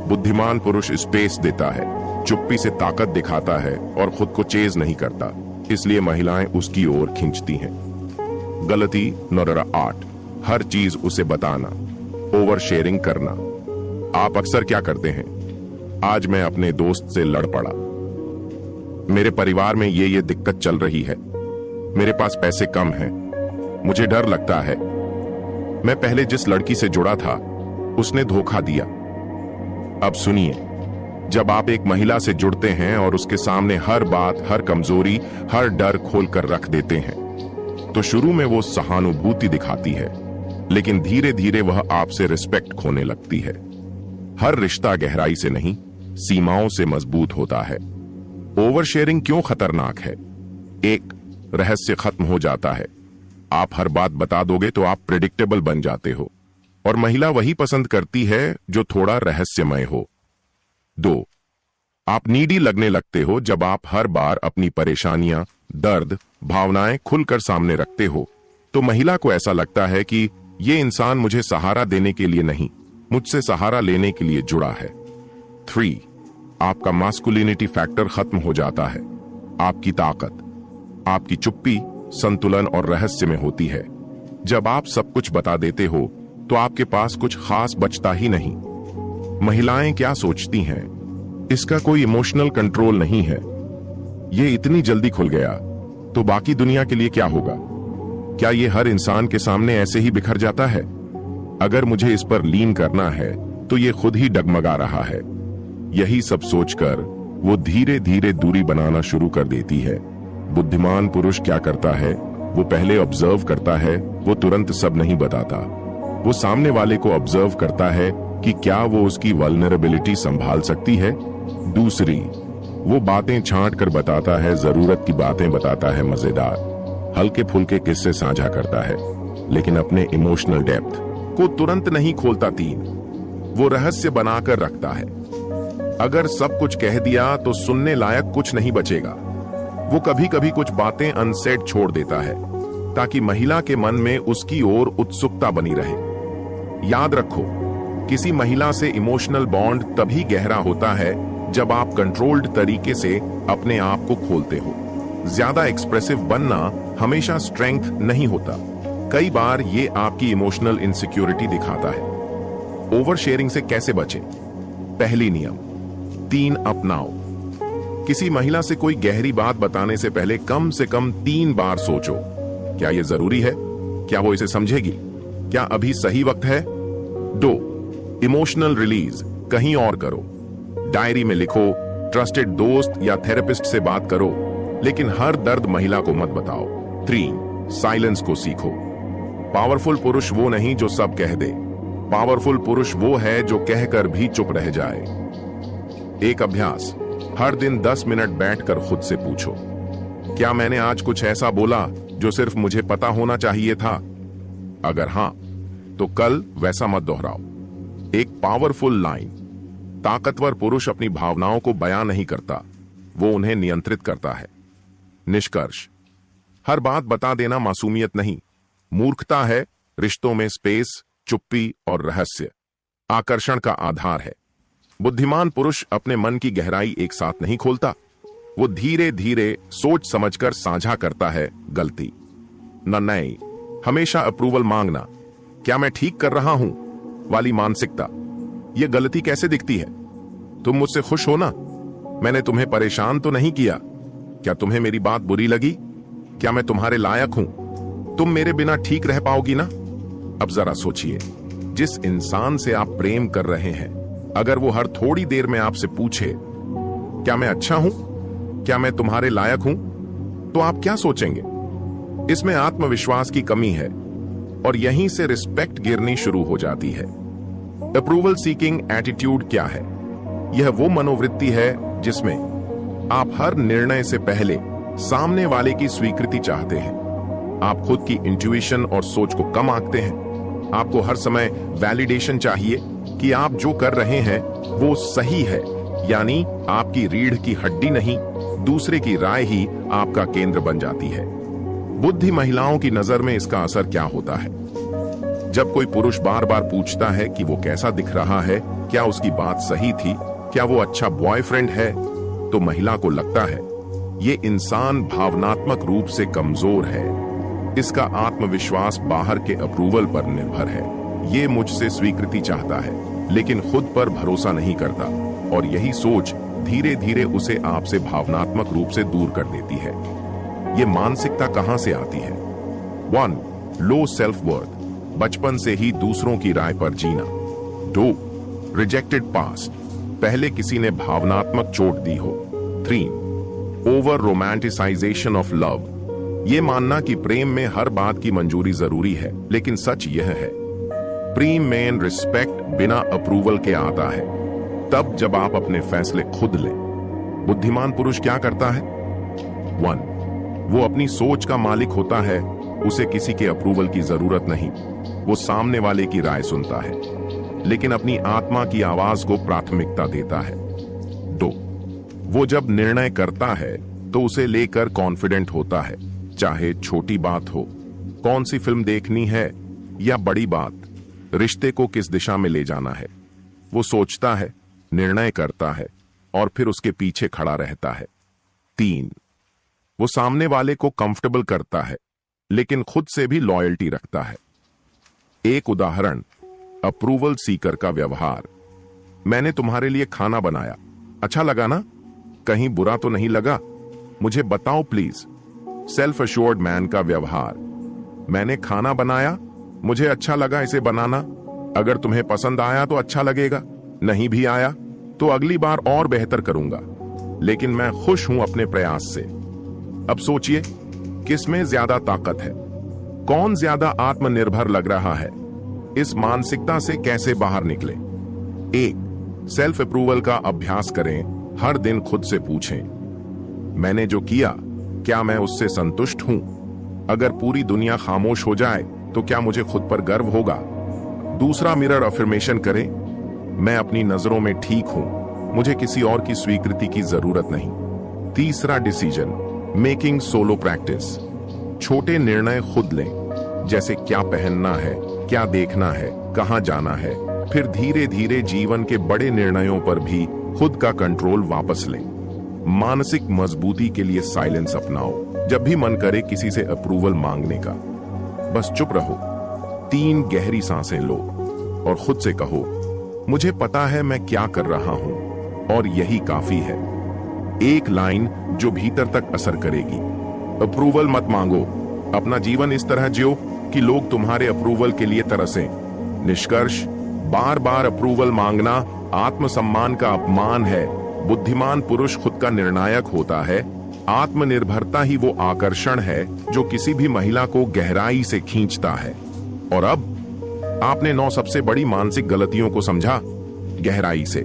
बुद्धिमान पुरुष स्पेस देता है, चुप्पी से ताकत दिखाता है और खुद को चेज नहीं करता, इसलिए महिलाएं उसकी ओर खींचती हैं। गलती नंबर 8, हर चीज उसे बताना, ओवर शेयरिंग करना। आप अक्सर क्या करते हैं? आज मैं अपने दोस्त से लड़ पड़ा, मेरे परिवार में ये दिक्कत चल रही है, मेरे पास पैसे कम हैं, मुझे डर लगता है, मैं पहले जिस लड़की से जुड़ा था उसने धोखा दिया। अब सुनिए, जब आप एक महिला से जुड़ते हैं और उसके सामने हर बात, हर कमजोरी, हर डर खोलकर रख देते हैं, तो शुरू में वो सहानुभूति दिखाती है, लेकिन धीरे धीरे वह आपसे रिस्पेक्ट खोने लगती है। हर रिश्ता गहराई से नहीं, सीमाओं से मजबूत होता है। ओवर शेयरिंग क्यों खतरनाक है? 1. रहस्य खत्म हो जाता है। आप हर बात बता दोगे तो आप प्रेडिक्टेबल बन जाते हो, और महिला वही पसंद करती है जो थोड़ा रहस्यमय हो। 2. आप नीडी लगने लगते हो जब आप हर बार अपनी परेशानियां, दर्द, भावनाएं खुलकर सामने रखते हो, तो महिला को ऐसा लगता है कि ये इंसान मुझे सहारा देने के लिए नहीं, मुझसे सहारा लेने के लिए जुड़ा है। 3. आपका मास्कुलिनिटी फैक्टर खत्म हो जाता है। आपकी ताकत, आपकी चुप्पी, संतुलन और रहस्य में होती है। जब आप सब कुछ बता देते हो तो आपके पास कुछ खास बचता ही नहीं। महिलाएं क्या सोचती हैं? इसका कोई इमोशनल कंट्रोल नहीं है, ये इतनी जल्दी खुल गया तो बाकी दुनिया के लिए क्या होगा? क्या ये हर इंसान के सामने ऐसे ही बिखर जाता है? अगर मुझे इस पर लीन करना है तो ये खुद ही डगमगा रहा है। यही सब सोचकर वो धीरे धीरे दूरी बनाना शुरू कर देती है। बुद्धिमान पुरुष क्या करता है? वो पहले ऑब्जर्व करता है, वो तुरंत सब नहीं बताता। वो सामने वाले को ऑब्जर्व करता है कि क्या वो उसकी वल्नरेबिलिटी संभाल सकती है। दूसरी, वो बातें छांट कर बताता है, जरूरत की बातें बताता है, मजेदार हल्के फुल्के किस्से साझा करता है, लेकिन अपने इमोशनल डेप्थ को तुरंत नहीं खोलता। 3, वो रहस्य बनाकर रखता है। अगर सब कुछ कह दिया तो सुनने लायक कुछ नहीं बचेगा। वो कभी कभी कुछ बातें अनसेड छोड़ देता है ताकि महिला के मन में उसकी ओर उत्सुकता बनी रहे। याद रखो, किसी महिला से इमोशनल बॉन्ड तभी गहरा होता है जब आप कंट्रोल्ड तरीके से अपने आप को खोलते हो। ज्यादा एक्सप्रेसिव बनना हमेशा स्ट्रेंथ नहीं होता, कई बार ये आपकी इमोशनल इनसिक्योरिटी दिखाता है। ओवर शेयरिंग से कैसे बचें? पहली नियम, 3 अपनाओ। किसी महिला से कोई गहरी बात बताने से पहले कम से कम 3 बार सोचो, क्या यह जरूरी है? क्या वो इसे समझेगी? क्या अभी सही वक्त है? 2, इमोशनल रिलीज कहीं और करो। डायरी में लिखो, ट्रस्टेड दोस्त या थेरेपिस्ट से बात करो, लेकिन हर दर्द महिला को मत बताओ। 3, साइलेंस को सीखो। पावरफुल पुरुष वो नहीं जो सब कह दे, पावरफुल पुरुष वो है जो कहकर भी चुप रह जाए। एक अभ्यास, हर दिन 10 मिनट बैठकर खुद से पूछो, क्या मैंने आज कुछ ऐसा बोला जो सिर्फ मुझे पता होना चाहिए था? अगर हां, तो कल वैसा मत दोहराओ। एक पावरफुल लाइन, ताकतवर पुरुष अपनी भावनाओं को बयां नहीं करता, वो उन्हें नियंत्रित करता है। निष्कर्ष, हर बात बता देना मासूमियत नहीं, मूर्खता है। रिश्तों में स्पेस, चुप्पी और रहस्य आकर्षण का आधार है। बुद्धिमान पुरुष अपने मन की गहराई एक साथ नहीं खोलता, वो धीरे धीरे सोच समझकर साझा करता है। गलती नहीं, हमेशा अप्रूवल मांगना, क्या मैं ठीक कर रहा हूं वाली मानसिकता, यह गलती कैसे दिखती है? तुम मुझसे खुश हो ना? मैंने तुम्हें परेशान तो नहीं किया? क्या तुम्हें मेरी बात बुरी लगी? क्या मैं तुम्हारे लायक हूं? तुम मेरे बिना ठीक रह पाओगी ना? अब जरा सोचिए, जिस इंसान से आप प्रेम कर रहे हैं, अगर वो हर थोड़ी देर में आपसे पूछे, क्या मैं अच्छा हूं? क्या मैं तुम्हारे लायक हूं? तो आप क्या सोचेंगे? इसमें आत्मविश्वास की कमी है और यहीं से रिस्पेक्ट गिरनी शुरू हो जाती है। अप्रूवल सीकिंग एटीट्यूड क्या है? यह वो मनोवृत्ति है जिसमें आप हर निर्णय से पहले सामने वाले की स्वीकृति चाहते हैं। आप खुद की इंट्यूइशन और सोच को कम आंकते हैं। आपको हर समय वैलिडेशन चाहिए कि आप जो कर रहे हैं वो सही है, यानी आपकी रीढ़ की हड्डी नहीं, दूसरे की राय ही आपका केंद्र बन जाती है। बुद्धि महिलाओं की नजर में इसका असर क्या होता है? जब कोई पुरुष बार बार पूछता है कि वो कैसा दिख रहा है, क्या उसकी बात सही थी, क्या वो अच्छा बॉयफ्रेंड है, तो महिला को लगता है ये इंसान भावनात्मक रूप से कमजोर है। इसका आत्मविश्वास बाहर के अप्रूवल पर निर्भर है। ये मुझसे स्वीकृति चाहता है लेकिन खुद पर भरोसा नहीं करता, और यही सोच धीरे धीरे उसे आपसे भावनात्मक रूप से दूर कर देती है। ये मानसिकता कहां से आती है? 1. लो सेल्फ वर्थ, बचपन से ही दूसरों की राय पर जीना। 2. रिजेक्टेड पास्ट, पहले किसी ने भावनात्मक चोट दी हो। 3. ओवर रोमांटिसाइजेशन ऑफ लव, ये मानना कि प्रेम में हर बात की मंजूरी जरूरी है, लेकिन सच यह है प्रेम में रिस्पेक्ट बिना अप्रूवल के आता है तब जब आप अपने फैसले खुद लें। बुद्धिमान पुरुष क्या करता है? 1. वो अपनी सोच का मालिक होता है, उसे किसी के अप्रूवल की जरूरत नहीं। वो सामने वाले की राय सुनता है लेकिन अपनी आत्मा की आवाज को प्राथमिकता देता है। 2. वो जब निर्णय करता है तो उसे लेकर कॉन्फिडेंट होता है, चाहे छोटी बात हो, कौन सी फिल्म देखनी है या बड़ी बात, रिश्ते को किस दिशा में ले जाना है। वो सोचता है, निर्णय करता है और फिर उसके पीछे खड़ा रहता है। 3. वो सामने वाले को कंफर्टेबल करता है लेकिन खुद से भी लॉयल्टी रखता है। एक उदाहरण, अप्रूवल सीकर का व्यवहार। मैंने तुम्हारे लिए खाना बनाया, अच्छा लगा ना? कहीं बुरा तो नहीं लगा? मुझे बताओ प्लीज। सेल्फ अश्योर्ड मैन का व्यवहार। मैंने खाना बनाया, मुझे अच्छा लगा इसे बनाना। अगर तुम्हें पसंद आया तो अच्छा लगेगा, नहीं भी आया तो अगली बार और बेहतर करूंगा, लेकिन मैं खुश हूं अपने प्रयास से। अब सोचिए, किसमें ज्यादा ताकत है? कौन ज्यादा आत्मनिर्भर लग रहा है? इस मानसिकता से कैसे बाहर निकले? 1. सेल्फ अप्रूवल का अभ्यास करें। हर दिन खुद से पूछें, मैंने जो किया क्या मैं उससे संतुष्ट हूं? अगर पूरी दुनिया खामोश हो जाए तो क्या मुझे खुद पर गर्व होगा? दूसरा मिरर अफर्मेशन करें, मैं अपनी नजरों में ठीक हूं, मुझे किसी और की स्वीकृति की जरूरत नहीं। तीसरा डिसीजन मेकिंग सोलो प्रैक्टिस, छोटे निर्णय खुद लें, जैसे क्या पहनना है, क्या देखना है, कहां जाना है। फिर धीरे धीरे जीवन के बड़े निर्णयों पर भी खुद का कंट्रोल वापस लें। मानसिक मजबूती के लिए साइलेंस अपनाओ। जब भी मन करे किसी से अप्रूवल मांगने का, बस चुप रहो, 3 गहरी सांसें लो और खुद से कहो, मुझे पता है मैं क्या कर रहा हूं और यही काफी है। एक लाइन जो भीतर तक असर करेगी। अप्रूवल मत मांगो, अपना जीवन इस तरह जियो कि लोग तुम्हारे अप्रूवल के लिए तरसें। निष्कर्ष, बार बार अप्रूवल मांगना आत्मसम्मान का अपमान है। बुद्धिमान पुरुष खुद का निर्णायक होता है। आत्मनिर्भरता ही वो आकर्षण है जो किसी भी महिला को गहराई से खींचता है। और अब आपने 9 सबसे बड़ी मानसिक गलतियों को समझा गहराई से।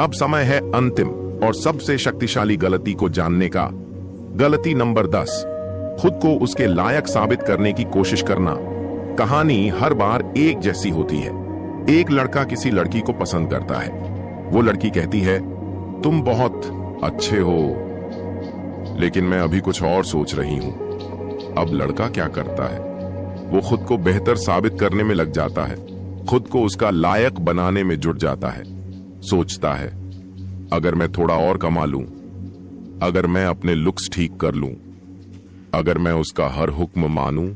अब समय है अंतिम और सबसे शक्तिशाली गलती को जानने का। गलती नंबर 10, खुद को उसके लायक साबित करने की कोशिश करना। कहानी हर बार एक जैसी होती है। एक लड़का किसी लड़की को पसंद करता है। वो लड़की कहती है, तुम बहुत अच्छे हो, लेकिन मैं अभी कुछ और सोच रही हूं। अब लड़का क्या करता है? वो खुद को बेहतर साबित करने में लग जाता है, खुद को उसका लायक बनाने में जुट जाता है। सोचता है, अगर मैं थोड़ा और कमा लूं, अगर मैं अपने लुक्स ठीक कर लूं, अगर मैं उसका हर हुक्म मानूं,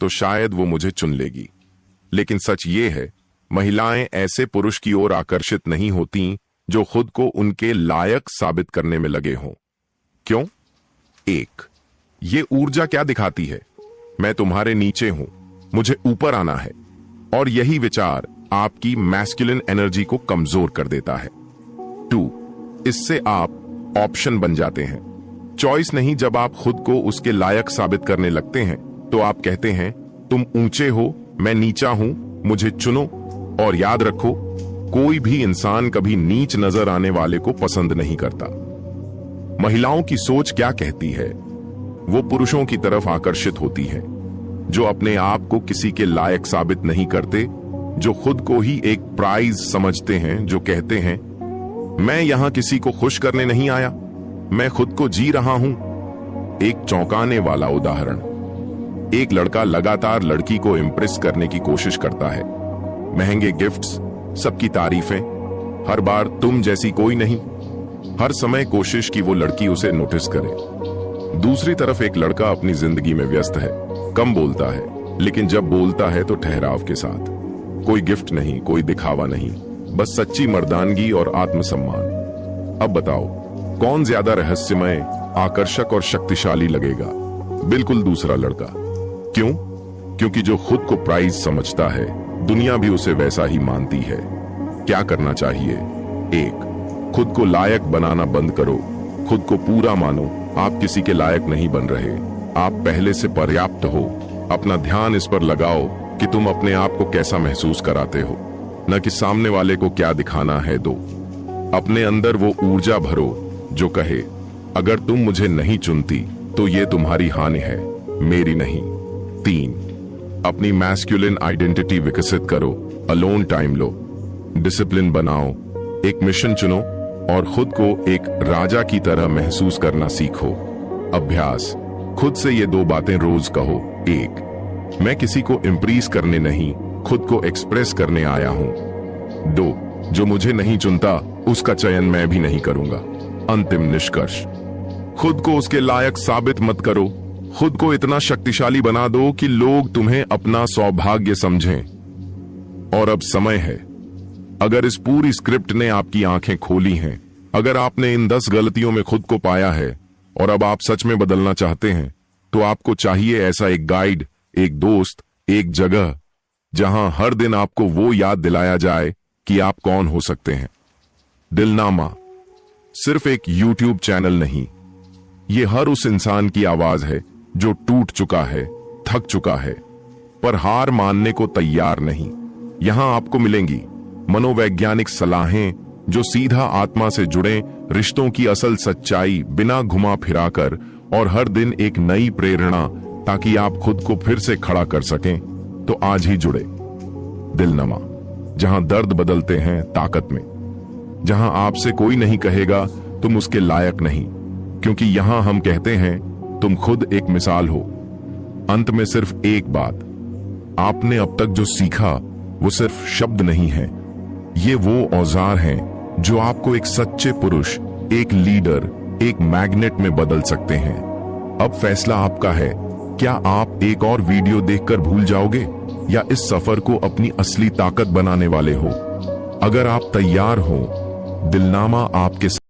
तो शायद वो मुझे चुन लेगी। लेकिन सच ये है, महिलाएं ऐसे पुरुष की ओर आकर्षित नहीं होती जो खुद को उनके लायक साबित करने में लगे हों। क्यों? 1, ये ऊर्जा क्या दिखाती है? मैं तुम्हारे नीचे हूं, मुझे ऊपर आना है। और यही विचार आपकी मैस्कुलिन एनर्जी को कमजोर कर देता है। 2, इससे आप ऑप्शन बन जाते हैं, चॉइस नहीं। जब आप खुद को उसके लायक साबित करने लगते हैं तो आप कहते हैं, तुम ऊंचे हो, मैं नीचा हूं, मुझे चुनो। और याद रखो, कोई भी इंसान कभी नीच नजर आने वाले को पसंद नहीं करता। महिलाओं की सोच क्या कहती है? वो पुरुषों की तरफ आकर्षित होती है जो अपने आप को किसी के लायक साबित नहीं करते, जो खुद को ही एक प्राइज समझते हैं, जो कहते हैं, मैं यहां किसी को खुश करने नहीं आया, मैं खुद को जी रहा हूं। एक चौंकाने वाला उदाहरण, एक लड़का लगातार लड़की को इंप्रेस करने की कोशिश करता है। महंगे गिफ्ट्स, सबकी तारीफें, हर बार तुम जैसी कोई नहीं, हर समय कोशिश कि वो लड़की उसे नोटिस करे। दूसरी तरफ एक लड़का अपनी जिंदगी में व्यस्त है, कम बोलता है, लेकिन जब बोलता है तो ठहराव के साथ। कोई गिफ्ट नहीं, कोई दिखावा नहीं, बस सच्ची मर्दानगी और आत्मसम्मान। अब बताओ, कौन ज्यादा रहस्यमय, आकर्षक और शक्तिशाली लगेगा? बिल्कुल दूसरा लड़का। क्यों? क्योंकि जो खुद को प्राइज समझता है, दुनिया भी उसे वैसा ही मानती है। क्या करना चाहिए? 1, खुद को लायक बनाना बंद करो। खुद को पूरा मानो। आप किसी के लायक नहीं बन रहे, आप पहले से पर्याप्त हो। अपना ध्यान इस पर लगाओ कि तुम अपने आप को कैसा महसूस कराते हो, न कि सामने वाले को क्या दिखाना है। 2, अपने अंदर वो ऊर्जा भरो जो कहे, अगर तुम मुझे नहीं चुनती तो ये तुम्हारी हानि है, मेरी नहीं। 3, अपनी मैस्कुलिन आइडेंटिटी विकसित करो। अलोन टाइम लो, डिसिप्लिन बनाओ, एक मिशन चुनो और खुद को एक राजा की तरह महसूस करना सीखो। अभ्यास, खुद से ये 2 बातें रोज कहो। 1, मैं किसी को इंप्रेस करने नहीं, खुद को एक्सप्रेस करने आया हूं। 2, जो मुझे नहीं चुनता उसका चयन मैं भी नहीं करूंगा। अंतिम निष्कर्ष, खुद को उसके लायक साबित मत करो। खुद को इतना शक्तिशाली बना दो कि लोग तुम्हें अपना सौभाग्य समझें। और अब समय है, अगर इस पूरी स्क्रिप्ट ने आपकी आंखें खोली हैं, अगर आपने इन 10 गलतियों में खुद को पाया है और अब आप सच में बदलना चाहते हैं, तो आपको चाहिए ऐसा एक गाइड, एक दोस्त, एक जगह जहां हर दिन आपको वो याद दिलाया जाए कि आप कौन हो सकते हैं। दिलनामा सिर्फ एक YouTube चैनल नहीं, ये हर उस इंसान की आवाज है जो टूट चुका है, थक चुका है, पर हार मानने को तैयार नहीं। यहां आपको मिलेंगी मनोवैज्ञानिक सलाहें जो सीधा आत्मा से जुड़े, रिश्तों की असल सच्चाई बिना घुमा फिराकर, और हर दिन एक नई प्रेरणा ताकि आप खुद को फिर से खड़ा कर सकें। तो आज ही जुड़े। दिलनमा, जहां दर्द बदलते हैं ताकत में, जहां आपसे कोई नहीं कहेगा तुम उसके लायक नहीं, क्योंकि यहां हम कहते हैं तुम खुद एक मिसाल हो। अंत में सिर्फ एक बात, आपने अब तक जो सीखा वो सिर्फ शब्द नहीं है, ये वो औजार हैं जो आपको एक सच्चे पुरुष, एक लीडर, एक मैग्नेट में बदल सकते हैं। अब फैसला आपका है, क्या आप एक और वीडियो देखकर भूल जाओगे या इस सफर को अपनी असली ताकत बनाने वाले हो? अगर आप तैयार हो, दिलनामा आपके